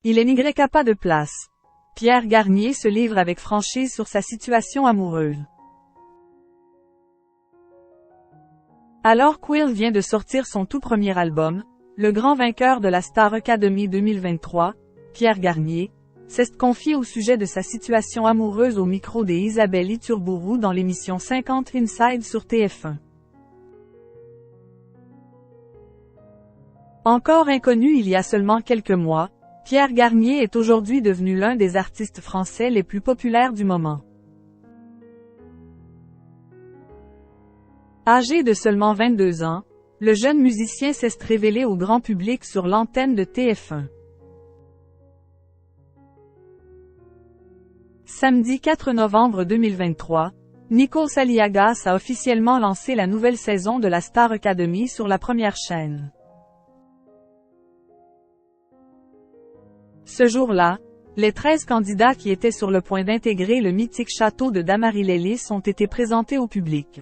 Il n'y pas de place. Pierre Garnier se livre avec franchise sur sa situation amoureuse. Alors qu'Will vient de sortir son tout premier album, le grand vainqueur de la Star Academy 2023, Pierre Garnier, s'est confié au sujet de sa situation amoureuse au micro des Isabelle Iturburu dans l'émission 50 Inside sur TF1. Encore inconnu il y a seulement quelques mois, Pierre Garnier est aujourd'hui devenu l'un des artistes français les plus populaires du moment. Âgé de seulement 22 ans, le jeune musicien s'est révélé au grand public sur l'antenne de TF1. Samedi 4 novembre 2023, Nico Saliagas a officiellement lancé la nouvelle saison de la Star Academy sur la première chaîne. Ce jour-là, les 13 candidats qui étaient sur le point d'intégrer le mythique château de Dammarie-les-Lys ont été présentés au public.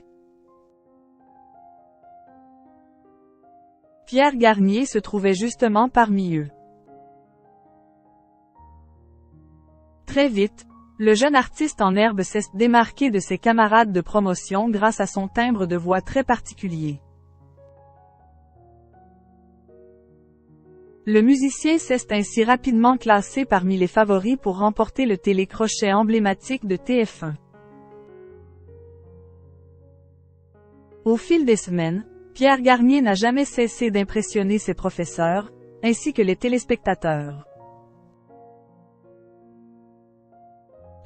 Pierre Garnier se trouvait justement parmi eux. Très vite, le jeune artiste en herbe s'est démarqué de ses camarades de promotion grâce à son timbre de voix très particulier. Le musicien s'est ainsi rapidement classé parmi les favoris pour remporter le télécrochet emblématique de TF1. Au fil des semaines, Pierre Garnier n'a jamais cessé d'impressionner ses professeurs, ainsi que les téléspectateurs.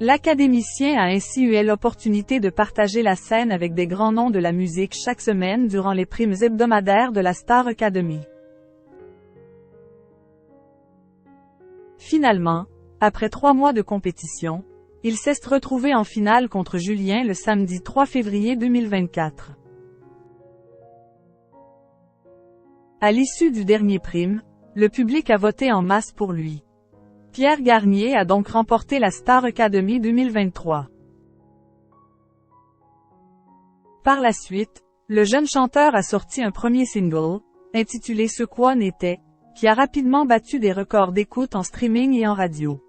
L'académicien a ainsi eu l'opportunité de partager la scène avec des grands noms de la musique chaque semaine durant les primes hebdomadaires de la Star Academy. Finalement, après 3 mois de compétition, il s'est retrouvé en finale contre Julien le samedi 3 février 2024. À l'issue du dernier prime, le public a voté en masse pour lui. Pierre Garnier a donc remporté la Star Academy 2023. Par la suite, le jeune chanteur a sorti un premier single, intitulé Ce qu'on était, qui a rapidement battu des records d'écoute en streaming et en radio.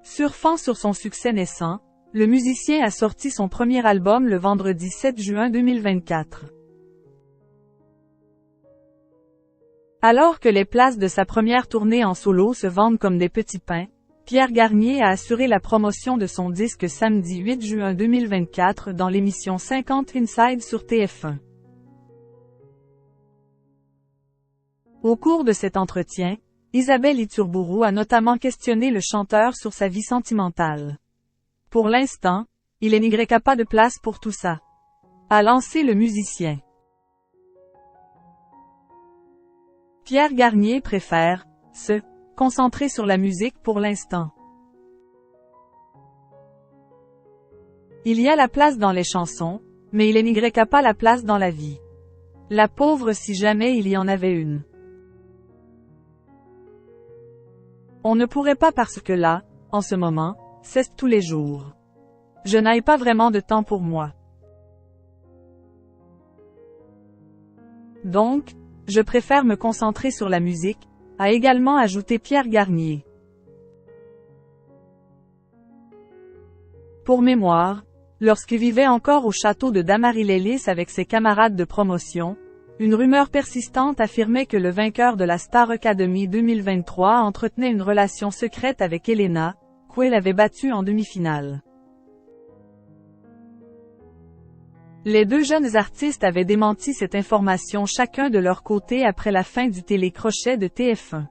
Surfant sur son succès naissant, le musicien a sorti son premier album le vendredi 7 juin 2024. Alors que les places de sa première tournée en solo se vendent comme des petits pains, Pierre Garnier a assuré la promotion de son disque samedi 8 juin 2024 dans l'émission 50 Inside sur TF1. Au cours de cet entretien, Isabelle Iturburu a notamment questionné le chanteur sur sa vie sentimentale. Pour l'instant, il n'y pas de place pour tout ça, a lancé le musicien. Pierre Garnier préfère se concentrer sur la musique pour l'instant. Il y a la place dans les chansons, mais il n'y pas la place dans la vie. La pauvre si jamais il y en avait une. On ne pourrait pas parce que là, en ce moment, c'est tous les jours. Je n'ai pas vraiment de temps pour moi. Donc, je préfère me concentrer sur la musique, a également ajouté Pierre Garnier. Pour mémoire, lorsqu'il vivait encore au château de Dammarie-les-Lys avec ses camarades de promotion, une rumeur persistante affirmait que le vainqueur de la Star Academy 2023 entretenait une relation secrète avec Elena, qu'Will avait battue en demi-finale. Les deux jeunes artistes avaient démenti cette information chacun de leur côté après la fin du télécrochet de TF1.